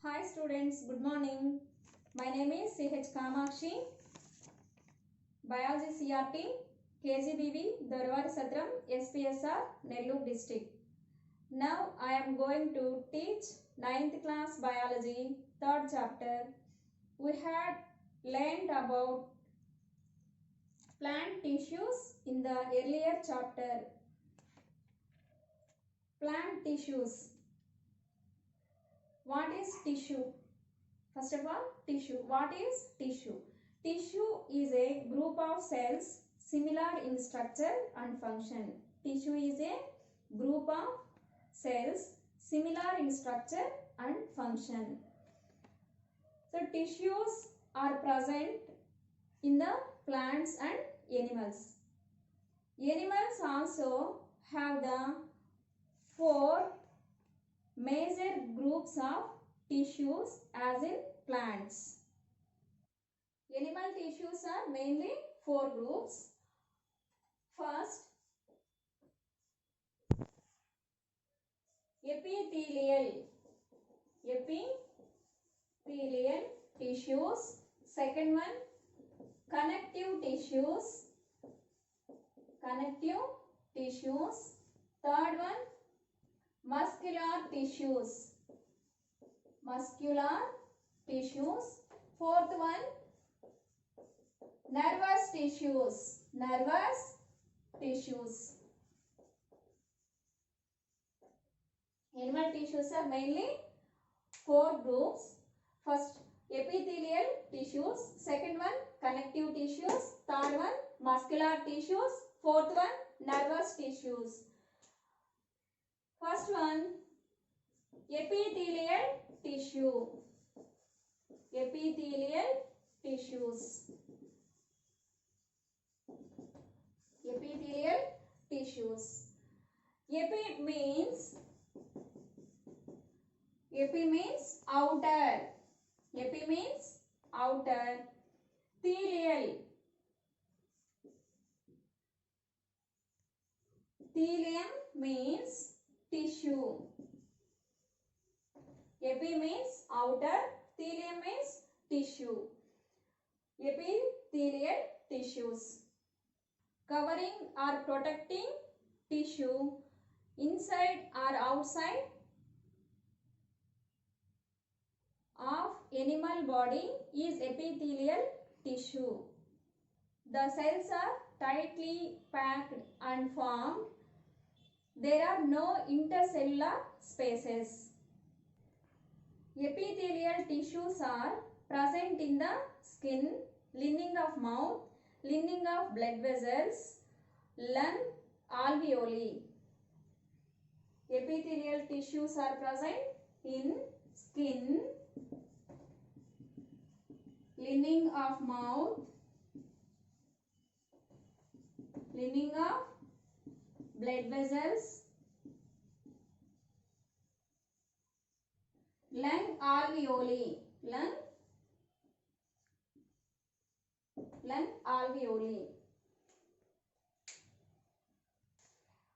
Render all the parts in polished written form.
Hi students, good morning. My name is CH Kamakshi, Biology CRT, KGBV, Dharwad Satram, SPSR, Nellore district. Now I am going to teach 9th class Biology, 3rd chapter. We had learned about plant tissues in the earlier chapter. Plant tissues. What is tissue? First of all, tissue. What is tissue? Tissue is a group of cells similar in structure and function. Tissue is a group of cells similar in structure and function. So, tissues are present in the plants and animals. Animals also have the 4 major groups of tissues as in plants. Animal tissues are mainly 4 groups. First, epithelial tissues. Second one, connective tissues. Third one, muscular tissues. Fourth one, nervous tissues. Animal tissues are mainly 4 groups. First, epithelial tissues. Second one, connective tissues. Third one, muscular tissues. Fourth one, nervous tissues. First one, epithelial tissue. Epithelial tissues. Epi means outer. Thelium means tissue. Epi means outer, thelium means tissue. Epithelial tissues. Covering or protecting tissue inside or outside of animal body is epithelial tissue. The cells are tightly packed and formed. There are no intercellular spaces. Epithelial tissues are present in the skin, lining of mouth, lining of blood vessels, lung, alveoli. Epithelial tissues are present in skin, lining of mouth, lining of blood vessels, lung alveoli.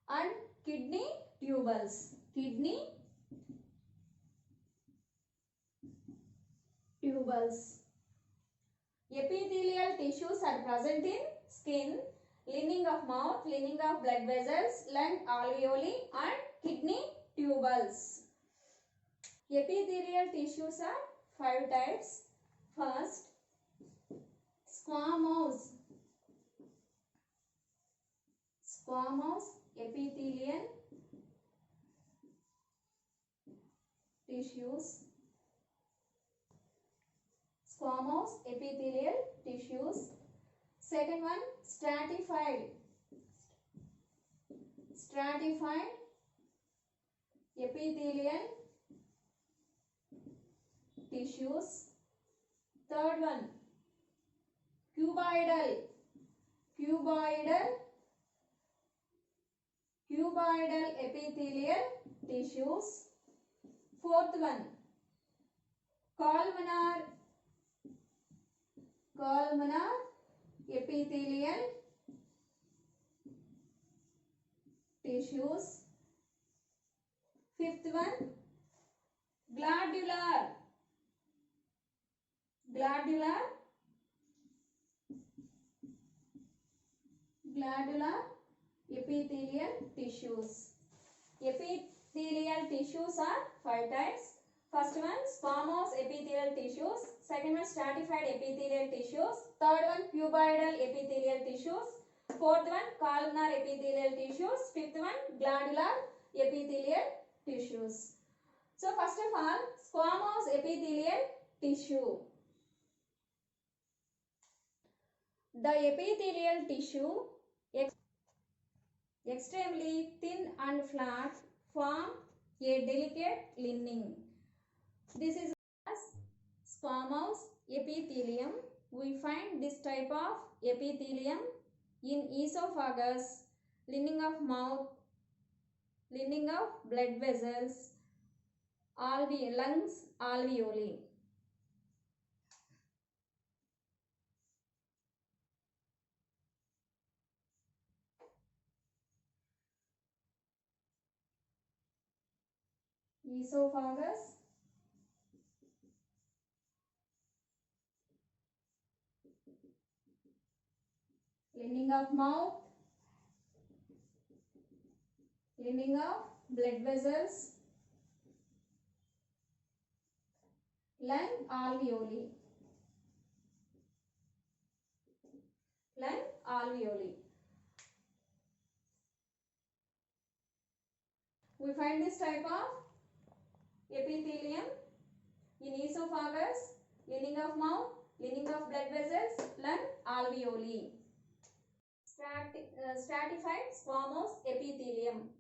And kidney tubules. Epithelial tissues are present in skin, lining of mouth, lining of blood vessels, lung alveoli and kidney tubules. Epithelial tissues are 5 types. First, squamous epithelial tissues. Second one, stratified epithelial tissues. Third one, cuboidal epithelial tissues. Fourth one, columnar epithelial tissues. Fifth one, glandular glandular epithelial tissues. Epithelial tissues are 5 types. First one, squamous epithelial tissues. Second one, stratified epithelial tissues. Third one, cuboidal epithelial tissues. Fourth one, columnar epithelial tissues. Fifth one, glandular epithelial tissues. So first of all, squamous epithelial tissue. The epithelial tissue, extremely thin and flat, form a delicate lining. This is as squamous epithelium. We find this type of epithelium in esophagus, lining of mouth, lining of blood vessels, lungs, alveoli. Esophagus, lining of mouth, lining of blood vessels, lung, alveoli. Lung, alveoli. We find this type of epithelium in esophagus, lining of mouth, lining of blood vessels, lung, alveoli. Stratified squamous epithelium.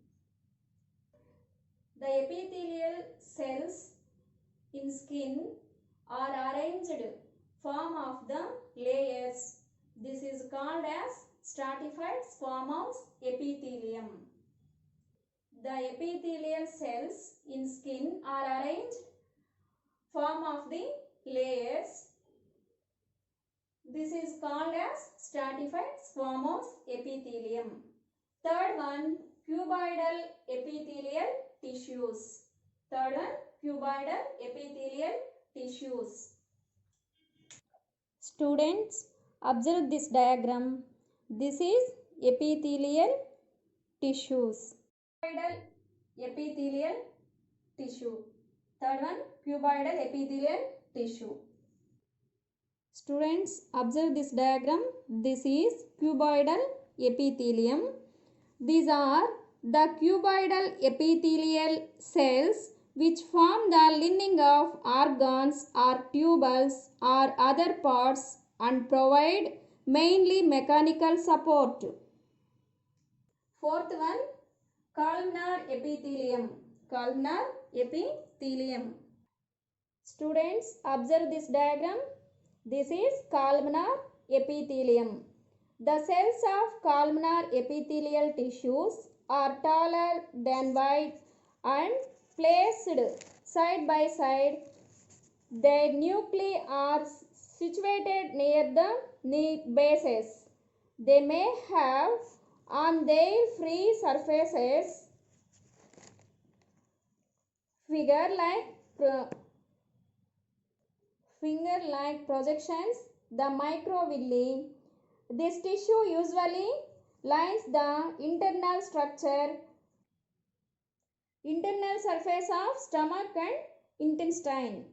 The epithelial cells in skin are arranged form of the layers. This is called as stratified squamous epithelium. The epithelial cells in skin are arranged form of the layers. This is called as stratified squamous epithelium. Third one, cuboidal epithelial tissues. Third one, cuboidal epithelial tissues. Students, observe this diagram. This is epithelial tissues. Cuboidal epithelial tissue. Third one, cuboidal epithelial tissue. Students, observe this diagram. This is cuboidal epithelium. These are the cuboidal epithelial cells which form the lining of organs or tubules or other parts and provide mainly mechanical support. Fourth one, columnar epithelium. Columnar epithelium. Students, observe this diagram. This is columnar epithelium. The cells of columnar epithelial tissues are taller than wide and placed side by side. Their nuclei are situated near the knee bases. They may have on their free surfaces finger-like projections, the microvilli. This tissue usually lines the internal surface of stomach and intestine.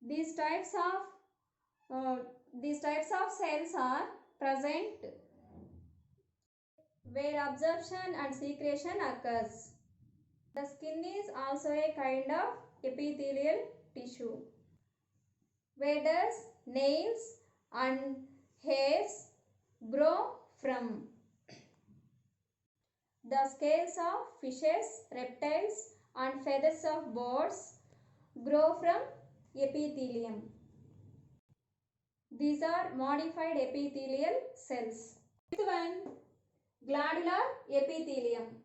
These types of cells are present where absorption and secretion occurs. The skin is also a kind of epithelial tissue. Where does nails and hairs grow from? The scales of fishes, reptiles and feathers of birds grow from epithelium. These are modified epithelial cells. Fifth one, glandular epithelium.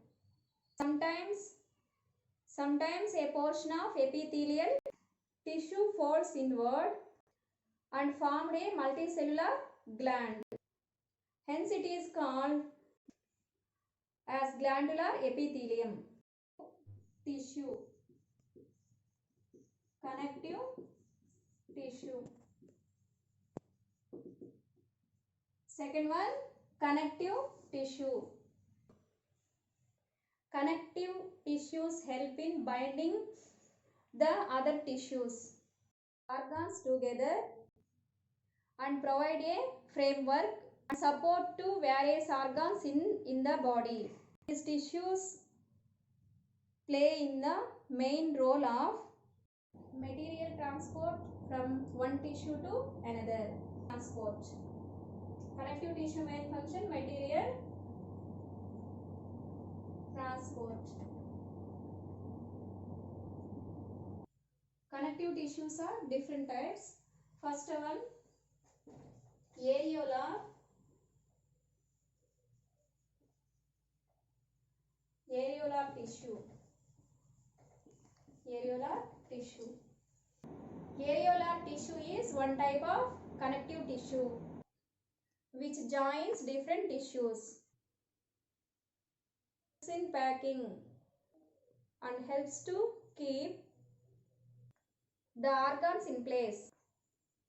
Sometimes a portion of epithelial tissue folds inward and formed a multicellular gland. Hence it is called as glandular epithelium. Tissue. Connective tissue. Second one, connective tissue. Connective tissues help in binding the other tissues, organs together, and provide a framework and support to various organs in the body. These tissues play in the main role of material transport from one tissue to another. Transport. Connective tissue main function, material transport. Connective tissues are different types. First one, areolar. Areolar tissue. Areolar tissue. Areolar tissue is one type of connective tissue which joins different tissues in packing and helps to keep the organs in place.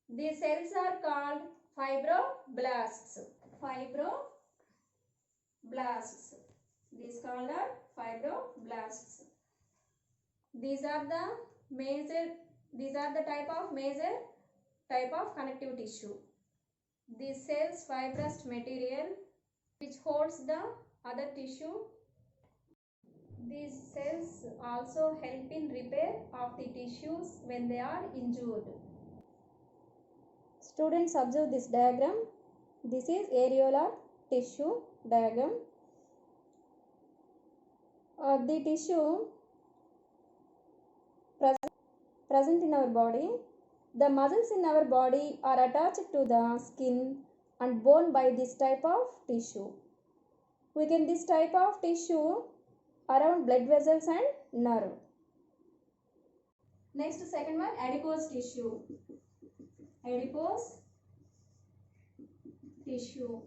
These cells are called fibroblasts. Fibroblasts. These called are fibroblasts. These are the major type of connective tissue. These cells fibrous material which holds the other tissue. These cells also help in repair of the tissues when they are injured. Students, observe this diagram. This is areolar tissue diagram. The tissue present in our body. The muscles in our body are attached to the skin and bone by this type of tissue. We get this type of tissue around blood vessels and nerve. Next, second one, adipose tissue. Adipose tissue.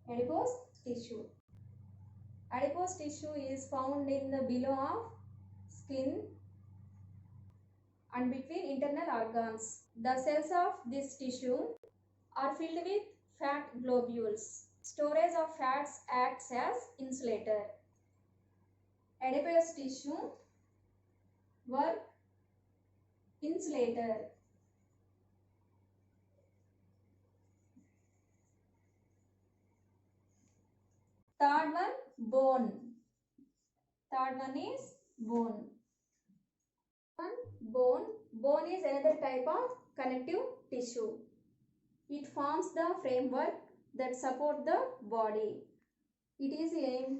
Adipose tissue. Adipose tissue is found in the below of skin and between internal organs. The cells of this tissue are filled with fat globules. Storage of fats acts as insulator. Adipose tissue work insulator. Third one, bone. Third one is bone. Bone is another type of connective tissue. It forms the framework that support the body. It is a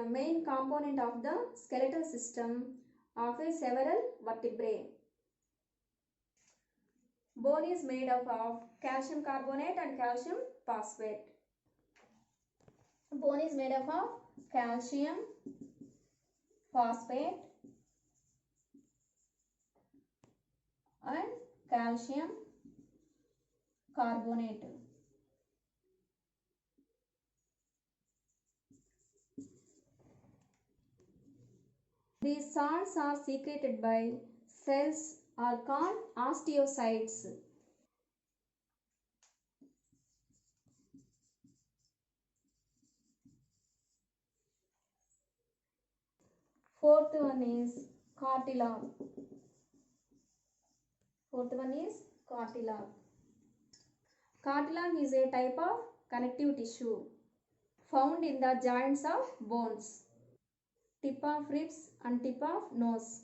main component of the skeletal system of several vertebrae. Bone is made up of calcium carbonate and calcium phosphate. Bone is made up of calcium phosphate and calcium carbonate. These salts are secreted by cells are called osteocytes. Fourth one is cartilage. Cartilage is a type of connective tissue found in the joints of bones, tip of ribs and tip of nose,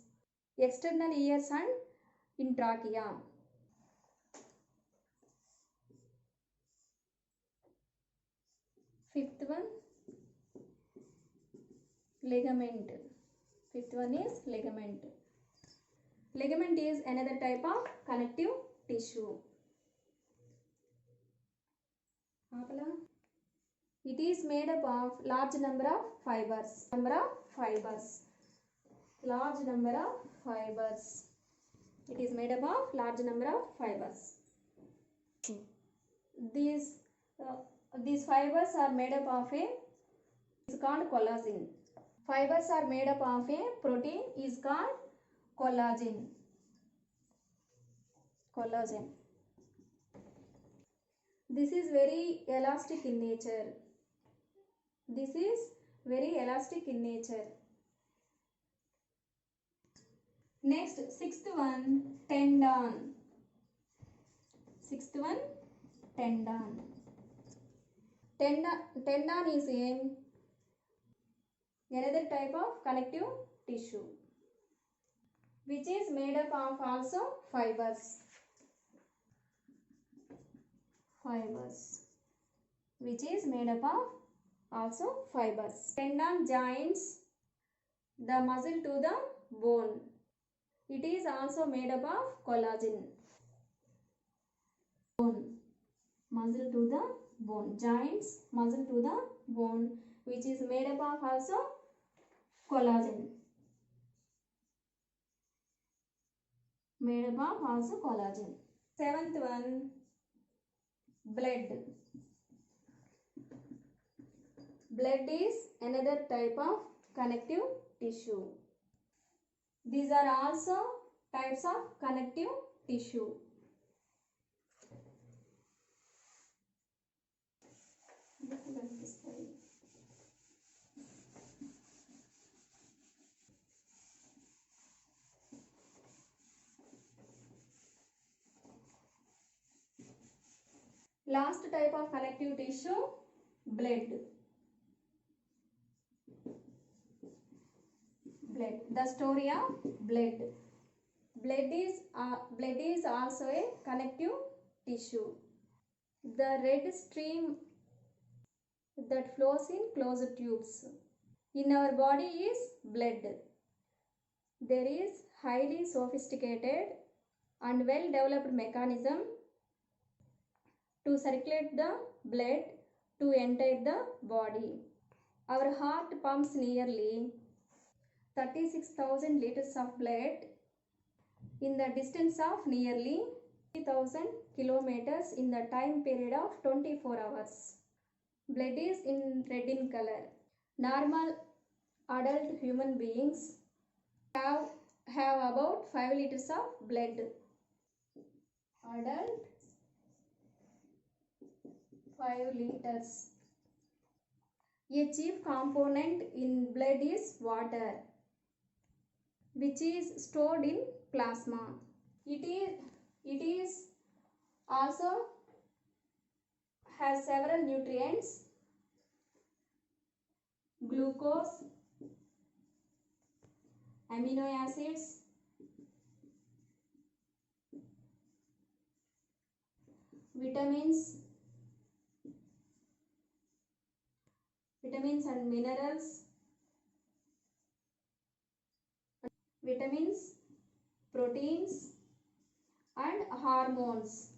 external ears and in trachea. Fifth one, ligament. Fifth one is ligament. Ligament is another type of connective tissue. It is made up of large number of fibers. It is made up of large number of fibers. These fibers are made up of is called collagen. Fibers are made up of a protein is called collagen. Collagen. This is very elastic in nature. This is very elastic in nature. Next, sixth one, tendon. Sixth one, tendon. Tendon is another type of connective tissue, which is made up of also fibers. Which is made up of also fibers. Tendon joins the muscle to the bone. It is also made up of collagen. Muscle to the bone. Joins muscle to the bone, which is made up of also collagen. Made up of also collagen. Seventh one, blood. Blood is another type of connective tissue. These are also types of connective tissue. Last type of connective tissue, blood. The story of blood. Blood is also a connective tissue. The red stream that flows in closed tubes in our body is blood. There is highly sophisticated and well developed mechanism to circulate the blood to enter the body. Our heart pumps nearly 36,000 liters of blood in the distance of nearly 3,000 kilometers in the time period of 24 hours. Blood is red in color. Normal adult human beings have about 5 liters of blood. Adult 5 liters. A chief component in blood is water, which is stored in plasma. It is also has several nutrients: glucose, amino acids, vitamins and minerals, vitamins, proteins and hormones.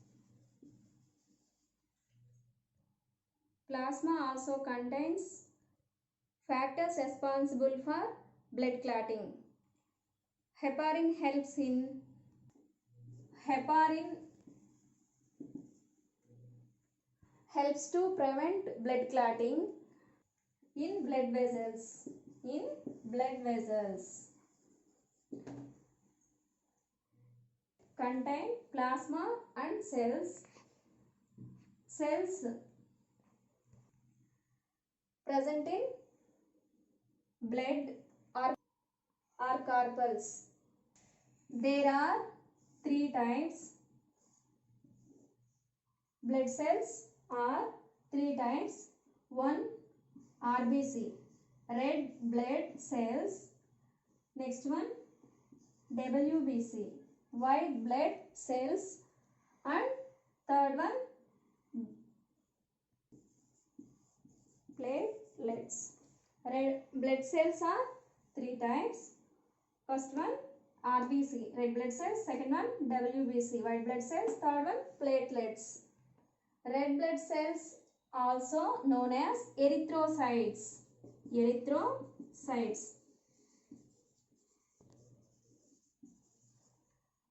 Plasma also contains factors responsible for blood clotting. Heparin helps to prevent blood clotting in blood vessels. Contain plasma and cells present in blood are corpuscles. There are 3 types. Blood cells are 3 types. 1, RBC, red blood cells. Next one, WBC, white blood cells. And third one, platelets. Red blood cells are 3 types. First one, RBC, red blood cells. Second one, WBC, white blood cells. Third one, platelets. Red blood cells also known as erythrocytes.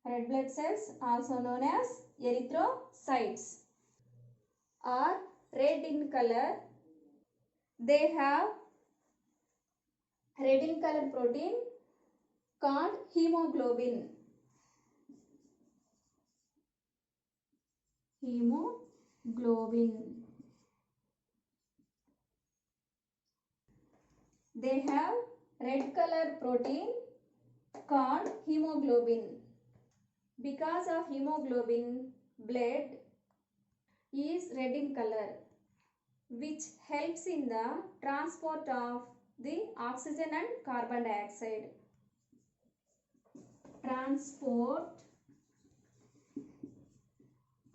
Red blood cells also known as erythrocytes are red in color. They have red in color protein called hemoglobin. hemoglobin. They have red color protein called hemoglobin. Because of hemoglobin, blood is red in color, which helps in the transport of the oxygen and carbon dioxide. Transport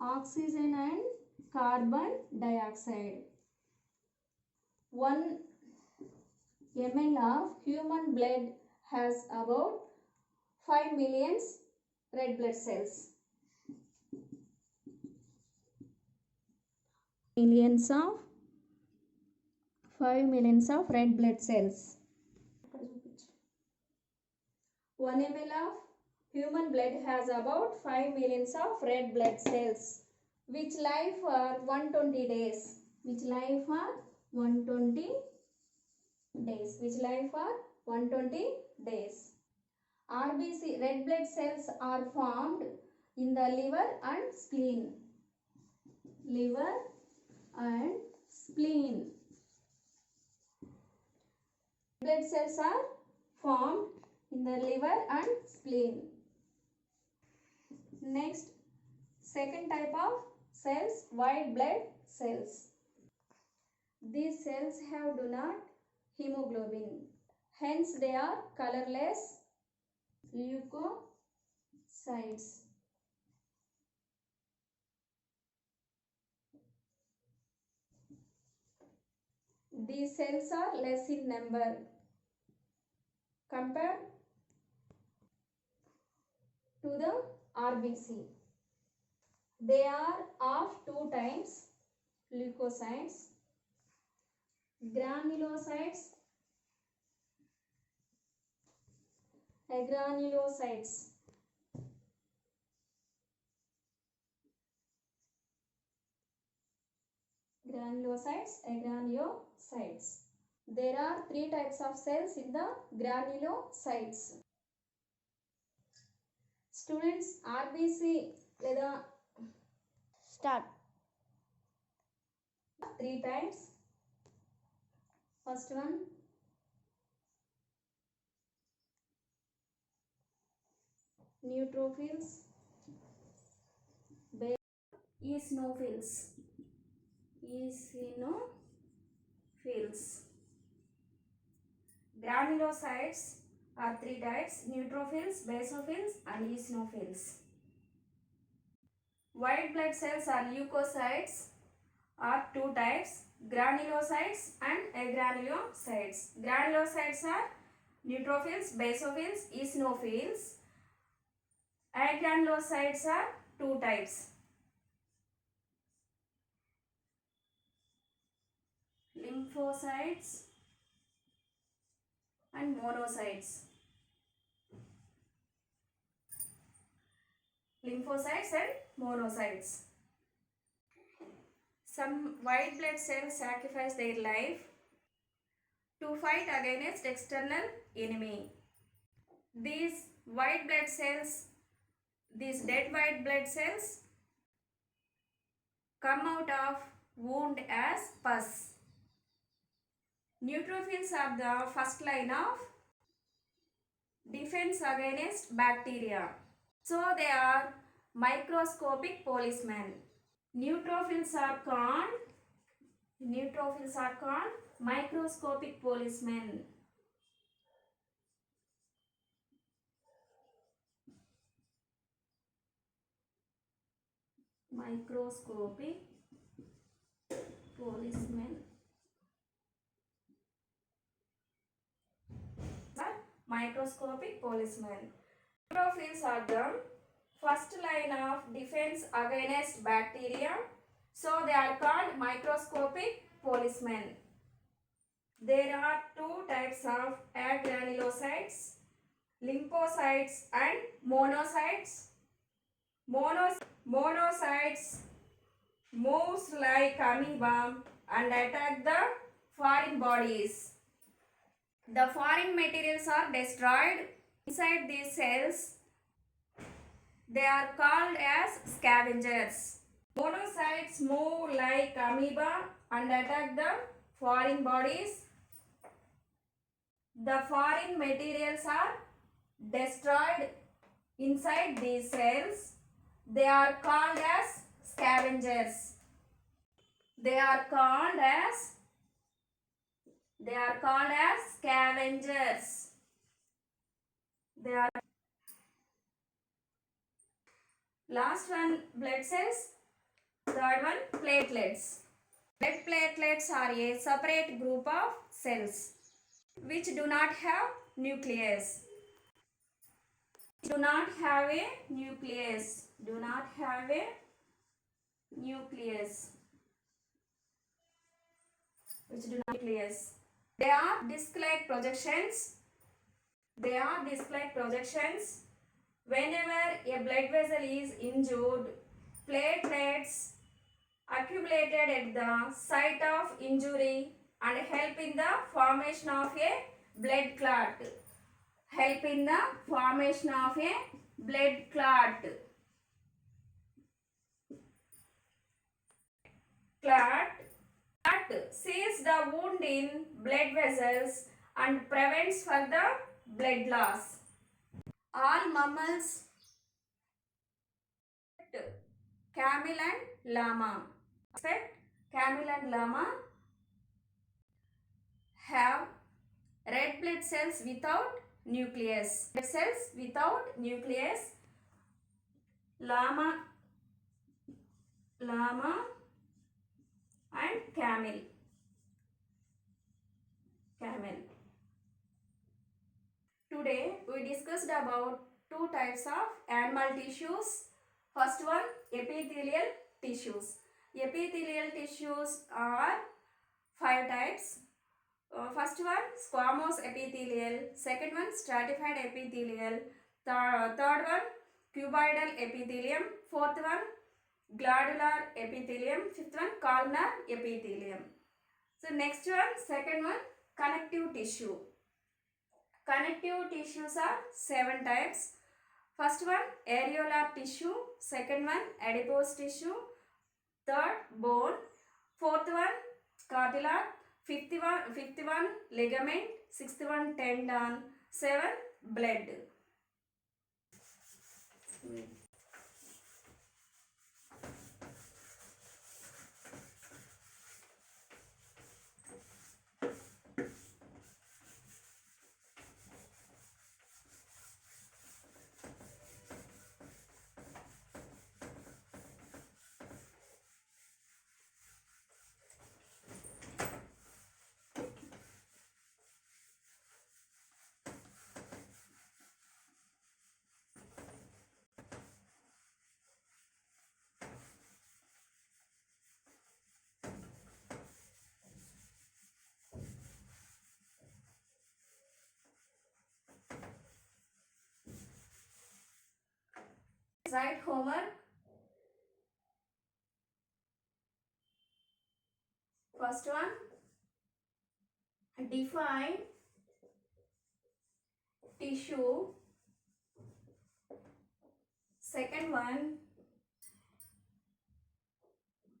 oxygen and carbon dioxide. 1 ml of human blood has about 5 million red blood cells. Millions of 5 millions of red blood cells. 1 ml of human blood has about 5 millions of red blood cells, which live for 120 days. Which live for 120 days. Which live for 120 days. RBC, red blood cells, are formed in the liver and spleen. Liver and spleen. Blood cells are formed in the liver and spleen. Next, second type of cells, white blood cells. These cells do not hemoglobin. Hence, they are colorless leukocytes. These cells are less in number compared to the RBC. They are of two types: leukocytes, granulocytes, agranulocytes. Granulocytes, agranulocytes. There are three types of cells in the granulocytes. Students, RBC లేదా Start. three types. First one, neutrophils, eosinophils. Eosinophils. Granulocytes are three types: neutrophils, basophils, and eosinophils. White blood cells are leukocytes, are two types: granulocytes and agranulocytes. Granulocytes are neutrophils, basophils, eosinophils. Agranulocytes are two types: lymphocytes and monocytes. Lymphocytes and monocytes. Some white blood cells sacrifice their life to fight against external enemy. These white blood cells, these dead white blood cells, come out of wound as pus. Neutrophils are the first line of defense against bacteria. So they are microscopic policemen. Neutrophils are called microscopic policemen. Microscopic policemen. Microscopic policemen. Neutrophils are the first line of defense against bacteria, so they are called microscopic policemen. There are two types of agranulocytes, lymphocytes and monocytes. Monocytes moves like amoeba and attack the foreign bodies. The foreign materials are destroyed inside these cells. They are called as scavengers. Monocytes move like amoeba and attack the foreign bodies. The foreign materials are destroyed inside these cells. They are called as scavengers. They are called as scavengers. They are last one blood cells, third one platelets. Blood platelets are a separate group of cells which do not have nucleus. Do not have a nucleus. Do not have a nucleus. Which do not nucleus. They are disc-like projections. They are disc-like projections. Whenever a blood vessel is injured, platelets accumulated at the site of injury and help in the formation of a blood clot. Help in the formation of a blood clot. Clot seals the wound in blood vessels and prevents further blood loss. All mammals, camel and llama, camel and llama have red blood cells without nucleus. Blood cells without nucleus. Llama and camel. Today we discussed about two types of animal tissues. First one, epithelial tissues. Epithelial tissues are 5 types. First one, squamous epithelial. Second one, stratified epithelial. Third one, cuboidal epithelium. Fourth one, glandular epithelium. Fifth one, columnar epithelium. So next one, second one, connective tissue. Connective tissues are 7 types. First one, areolar tissue. Second one, adipose tissue. Third, bone. Fourth one, cartilage. Fifth one, ligament. Sixth one, tendon. 7, blood. Write homework. First one, define tissue. Second one,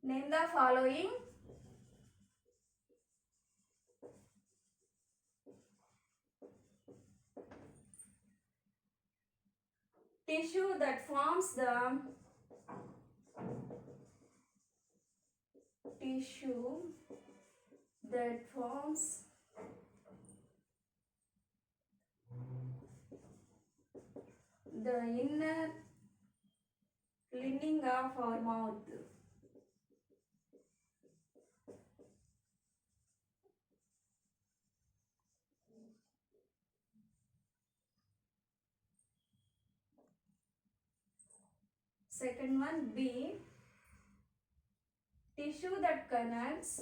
name the following. Tissue that forms the inner lining of our mouth. Second one, B, tissue that connects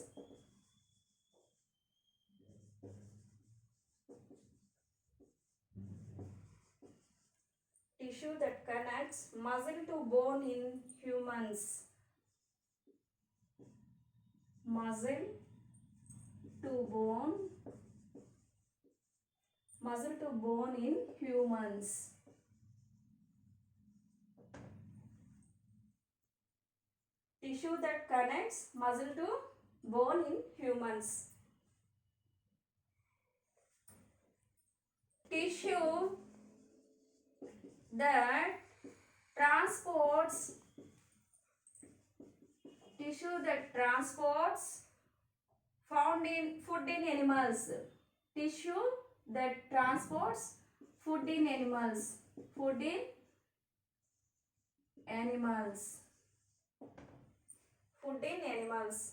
muscle to bone in humans. Muscle to bone in humans. tissue that connects muscle to bone in humans. Tissue that transports found in food in animals. Tissue that transports food in animals. Food in animals. Food in animals.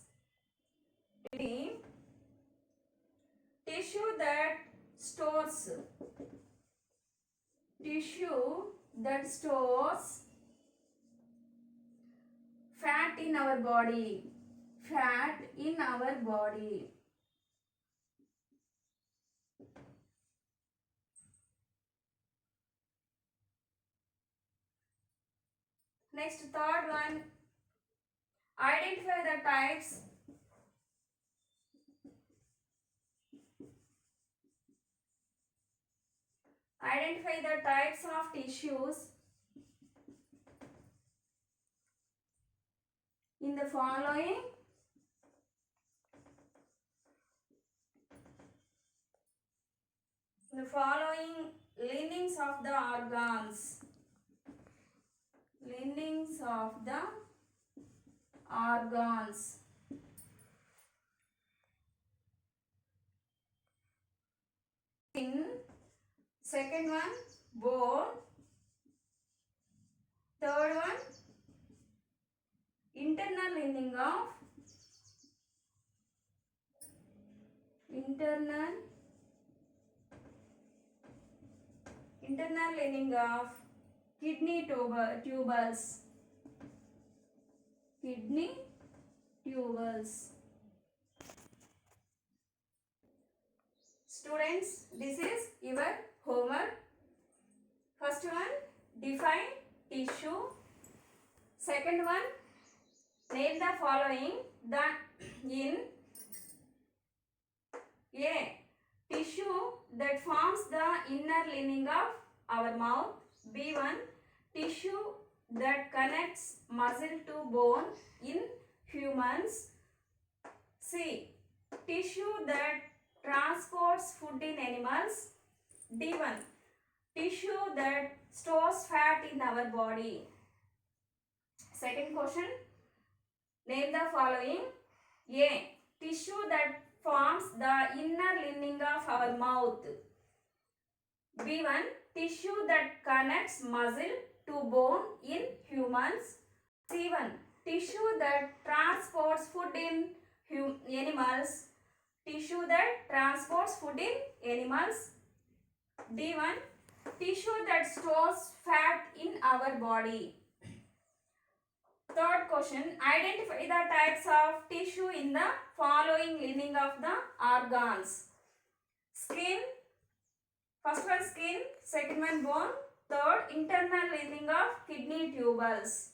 Tissue that stores. Tissue that stores fat in our body. Fat in our body. Next, third one. Identify the types. Identify the types of tissues in the following. The following linings of the organs. Linings of the organs. In second one, bone. Third one, internal lining of kidney tubules. Kidney tubules. Students, this is your homework. First one, define tissue. Second one, name the following. In A, tissue that forms the inner lining of our mouth. B1, tissue that connects muscle to bone in humans. C, tissue that transports food in animals. D1, tissue that stores fat in our body. Second question, name the following. A, tissue that forms the inner lining of our mouth. B1, tissue that connects muscle to bone in humans. C1, tissue that transports food in animals. Tissue that transports food in animals. D1, tissue that stores fat in our body. Third question, identify the types of tissue in the following lining of the organs. Skin, first one skin, second one bone, third internal lining of kidney tubules.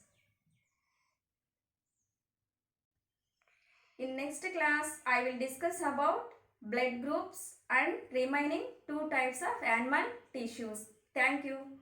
In next class, I will discuss about blood groups and remaining two types of animal tissues. Thank you.